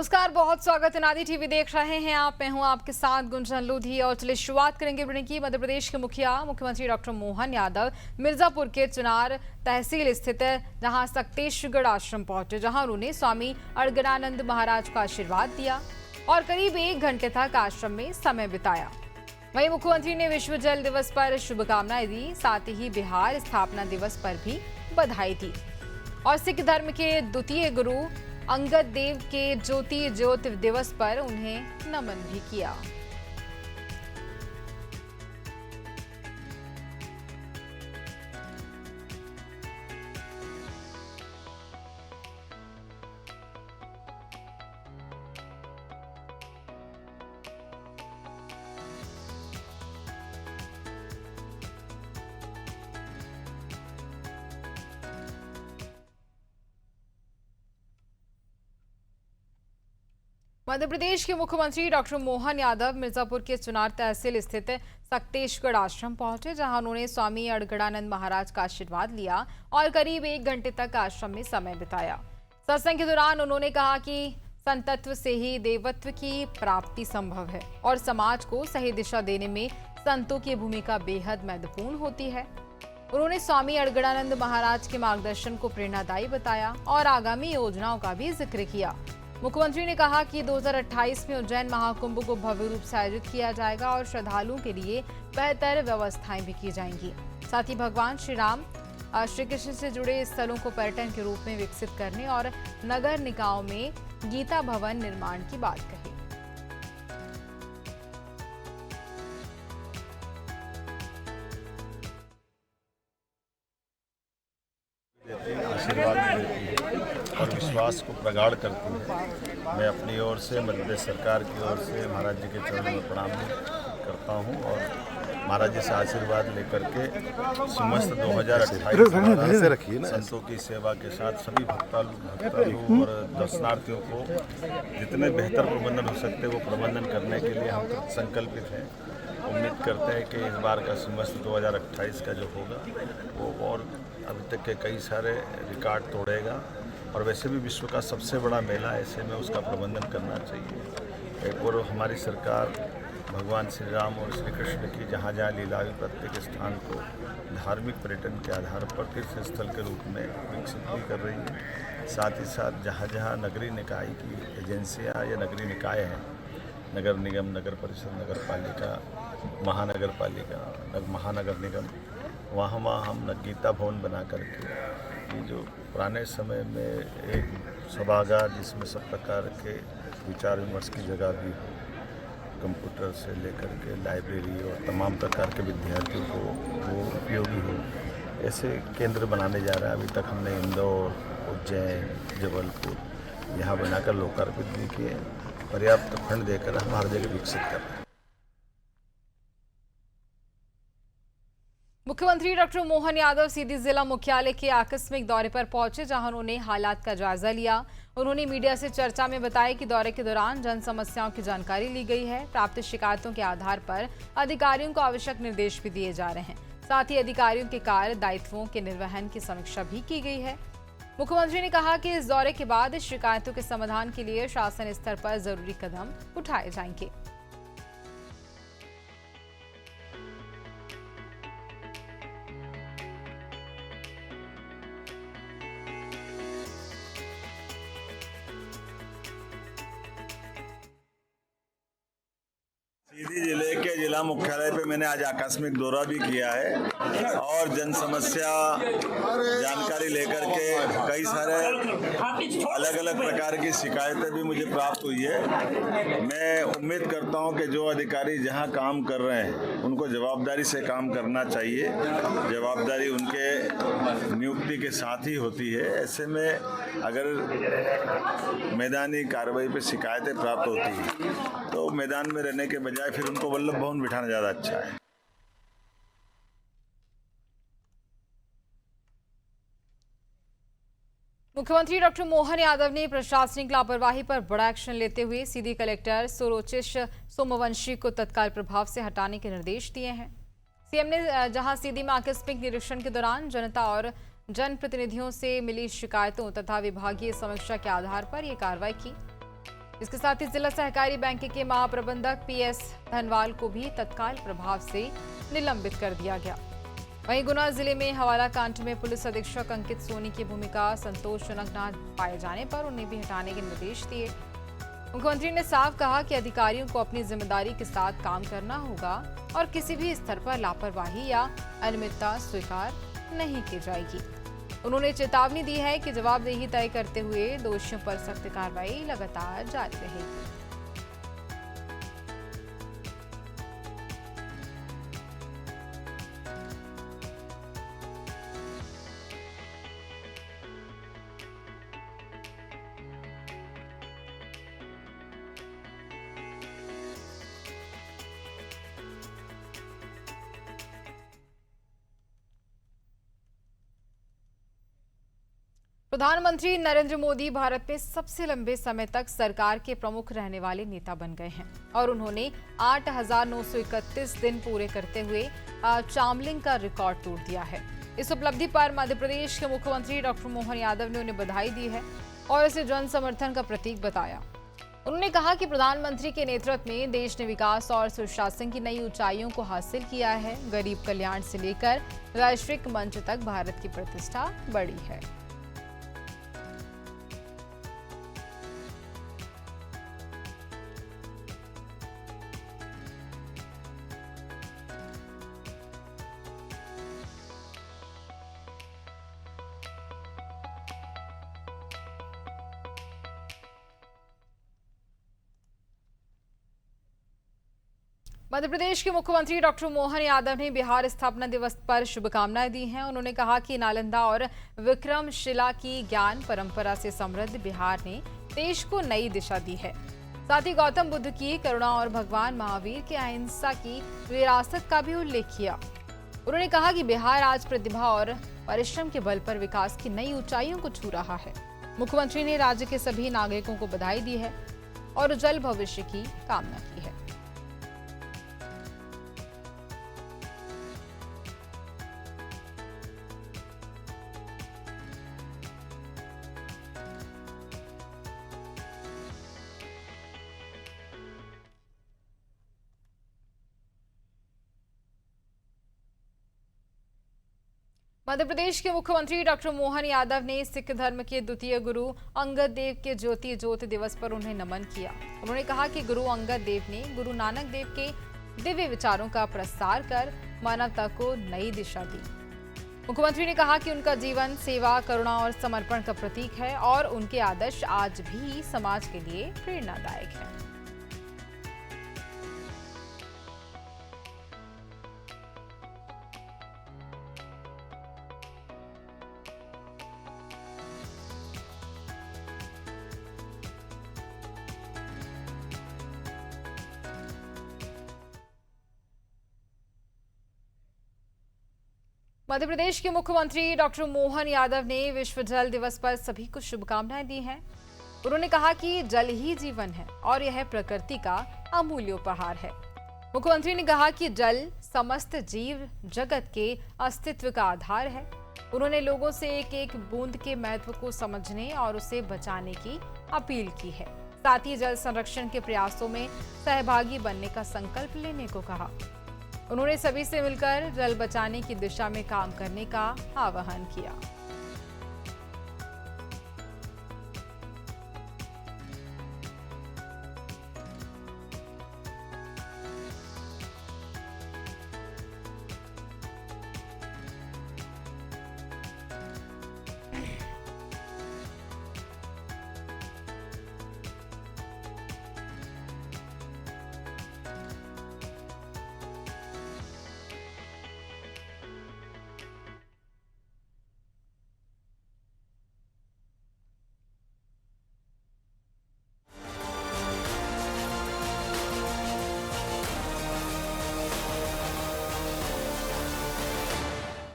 नमस्कार, बहुत स्वागत है। नादी टीवी देख रहे हैं आप। मैं हूं आपके साथ गुंजन लोधी और चलिए शुरुआत करेंगे बुलेटिन की। मध्य प्रदेश के मुख्यमंत्री डॉक्टर मोहन यादव मिर्जापुर के चुनार तहसील स्थित जहां सक्तेशगढ़ आश्रम पहुंचे, जहां उन्होंने स्वामी अड़गड़ानंद महाराज का आशीर्वाद दिया और करीब 1 घंटे तक आश्रम में समय बिताया। वहीं मुख्यमंत्री ने विश्व जल दिवस पर शुभकामनाएं दी, साथ ही बिहार स्थापना दिवस पर भी बधाई दी और सिख धर्म के द्वितीय गुरु अंगद देव के ज्योति ज्योति दिवस पर उन्हें नमन भी किया। मध्य प्रदेश के मुख्यमंत्री डॉक्टर मोहन यादव मिर्जापुर के चुनार तहसील स्थित सक्तेशगढ़ आश्रम पहुंचे, जहां उन्होंने स्वामी अड़गड़ानंद महाराज का आशीर्वाद लिया और करीब 1 घंटे तक आश्रम में समय बिताया। सत्संग के दौरान उन्होंने कहा कि संतत्व से ही देवत्व की प्राप्ति संभव है और समाज को सही दिशा देने में संतों की भूमिका बेहद महत्वपूर्ण होती है। उन्होंने स्वामी अड़गड़ानंद महाराज के मार्गदर्शन को प्रेरणादायी बताया और आगामी योजनाओं का भी जिक्र किया। मुख्यमंत्री ने कहा कि 2028 में उज्जैन महाकुंभ को भव्य रूप से आयोजित किया जाएगा और श्रद्धालुओं के लिए बेहतर व्यवस्थाएं भी की जाएंगी। साथ ही भगवान श्री राम श्री कृष्ण से जुड़े स्थलों को पर्यटन के रूप में विकसित करने और नगर निकायों में गीता भवन निर्माण की बात कही। और विश्वास को प्रगाढ़ करती है। मैं अपनी ओर से मध्य प्रदेश सरकार की ओर से महाराज जी के चरणों में प्रणाम करता हूँ और महाराज जी से आशीर्वाद लेकर के समस्त 2028 संतों की सेवा के साथ सभी भक्तालु और दर्शनार्थियों को जितने बेहतर प्रबंधन हो सकते हैं वो प्रबंधन करने के लिए हम संकल्पित हैं। उम्मीद करते हैं कि इस बार का समस्त 2028 का जो होगा वो और अभी तक के कई सारे रिकॉर्ड तोड़ेगा और वैसे भी विश्व का सबसे बड़ा मेला, ऐसे में उसका प्रबंधन करना चाहिए। एक और हमारी सरकार भगवान श्री राम और श्री कृष्ण की जहाँ जहाँ लीला हुई प्रत्येक स्थान को धार्मिक पर्यटन के आधार पर तीर्थ स्थल के रूप में विकसित भी कर रही है। साथ ही साथ जहाँ जहाँ नगरीय निकाय की एजेंसियाँ या नगरीय निकाय हैं, नगर निगम, नगर परिषद, नगर पालिका, महानगर पालिका, महानगर निगम, वहाँ हम गीता भवन बना करके ये जो पुराने समय में एक सभागार जिसमें सब प्रकार के विचार विमर्श की जगह भी हो, कंप्यूटर से लेकर के लाइब्रेरी और तमाम प्रकार के विद्यार्थियों को वो उपयोगी हो, ऐसे केंद्र बनाने जा रहा है। अभी तक हमने इंदौर, उज्जैन, जबलपुर यहाँ बनाकर लोकार्पित भी किए। पर्याप्त फंड देकर हम हर जगह विकसित कर रहे हैं। मुख्यमंत्री डॉक्टर मोहन यादव सीधी जिला मुख्यालय के आकस्मिक दौरे पर पहुंचे, जहां उन्होंने हालात का जायजा लिया। उन्होंने मीडिया से चर्चा में बताया कि दौरे के दौरान जन समस्याओं की जानकारी ली गई है। प्राप्त शिकायतों के आधार पर अधिकारियों को आवश्यक निर्देश भी दिए जा रहे हैं। साथ ही अधिकारियों के कार्य दायित्वों के निर्वहन की समीक्षा भी की गई है। मुख्यमंत्री ने कहा कि इस दौरे के बाद शिकायतों के समाधान के लिए शासन स्तर पर जरूरी कदम उठाए जाएंगे। सीधी जिले के जिला मुख्यालय पे मैंने आज आकस्मिक दौरा भी किया है और जन समस्या जानकारी लेकर के कई सारे अलग अलग प्रकार की शिकायतें भी मुझे प्राप्त हुई है। मैं उम्मीद करता हूं कि जो अधिकारी जहां काम कर रहे हैं उनको जवाबदारी से काम करना चाहिए। जवाबदारी उनके नियुक्ति के साथ ही होती है। ऐसे में अगर मैदानी कार्रवाई पे शिकायतें प्राप्त होती हैं तो मैदान में रहने के बजाय फिर उनको वल्लभ भवन बिठाना ज़्यादा अच्छा है। मुख्यमंत्री डॉक्टर मोहन यादव ने प्रशासनिक लापरवाही पर बड़ा एक्शन लेते हुए सीधी कलेक्टर सुरुचिश सोमवंशी को तत्काल प्रभाव से हटाने के निर्देश दिए हैं। सीएम ने जहां सीधी में आकस्मिक निरीक्षण के दौरान जनता और जनप्रतिनिधियों से मिली शिकायतों तथा विभागीय समीक्षा के आधार पर यह कार्रवाई की। इसके साथ ही जिला सहकारी बैंक के महाप्रबंधक PS धनवाल को भी तत्काल प्रभाव से निलंबित कर दिया गया। वहीं गुना जिले में हवाला कांड में पुलिस अधीक्षक अंकित सोनी की भूमिका संतोषजनक न पाए जाने पर उन्हें भी हटाने के निर्देश दिए। मुख्यमंत्री ने साफ कहा कि अधिकारियों को अपनी जिम्मेदारी के साथ काम करना होगा और किसी भी स्तर पर लापरवाही या अनियमितता स्वीकार नहीं की जाएगी। उन्होंने चेतावनी दी है कि जवाबदेही तय करते हुए दोषियों पर सख्त कार्रवाई लगातार जारी रहेगी। प्रधानमंत्री नरेंद्र मोदी भारत में सबसे लंबे समय तक सरकार के प्रमुख रहने वाले नेता बन गए हैं और उन्होंने 8,931 दिन पूरे करते हुए चामलिंग का रिकॉर्ड तोड़ दिया है। इस उपलब्धि पर मध्य प्रदेश के मुख्यमंत्री डॉक्टर मोहन यादव ने उन्हें बधाई दी है और इसे जन समर्थन का प्रतीक बताया। उन्होंने कहा कि प्रधानमंत्री के नेतृत्व में देश ने विकास और सुशासन की नई ऊंचाइयों को हासिल किया है। गरीब कल्याण से लेकर वैश्विक मंच तक भारत की प्रतिष्ठा बढ़ी है। मध्य प्रदेश के मुख्यमंत्री डॉक्टर मोहन यादव ने बिहार स्थापना दिवस पर शुभकामनाएं दी हैं। उन्होंने कहा कि नालंदा और विक्रमशिला की ज्ञान परंपरा से समृद्ध बिहार ने देश को नई दिशा दी है। साथ ही गौतम बुद्ध की करुणा और भगवान महावीर की अहिंसा की विरासत का भी उल्लेख किया। उन्होंने कहा कि बिहार आज प्रतिभा और परिश्रम के बल पर विकास की नई ऊंचाइयों को छू रहा है। मुख्यमंत्री ने राज्य के सभी नागरिकों को बधाई दी है और उज्जवल भविष्य की कामना की है। मध्य प्रदेश के मुख्यमंत्री डॉक्टर मोहन यादव ने सिख धर्म के द्वितीय गुरु अंगद देव के ज्योति ज्योत दिवस पर उन्हें नमन किया। उन्होंने कहा कि गुरु अंगद देव ने गुरु नानक देव के दिव्य विचारों का प्रसार कर मानवता को नई दिशा दी। मुख्यमंत्री ने कहा कि उनका जीवन सेवा, करुणा और समर्पण का प्रतीक है और उनके आदर्श आज भी समाज के लिए प्रेरणादायक है। मध्य प्रदेश के मुख्यमंत्री डॉक्टर मोहन यादव ने विश्व जल दिवस पर सभी को शुभकामनाएं दी हैं। उन्होंने कहा कि जल ही जीवन है और यह प्रकृति का अमूल्य उपहार है। मुख्यमंत्री ने कहा कि जल समस्त जीव जगत के अस्तित्व का आधार है। उन्होंने लोगों से एक एक बूंद के महत्व को समझने और उसे बचाने की अपील की है। साथ ही जल संरक्षण के प्रयासों में सहभागी बनने का संकल्प लेने को कहा। उन्होंने सभी से मिलकर जल बचाने की दिशा में काम करने का आह्वान किया।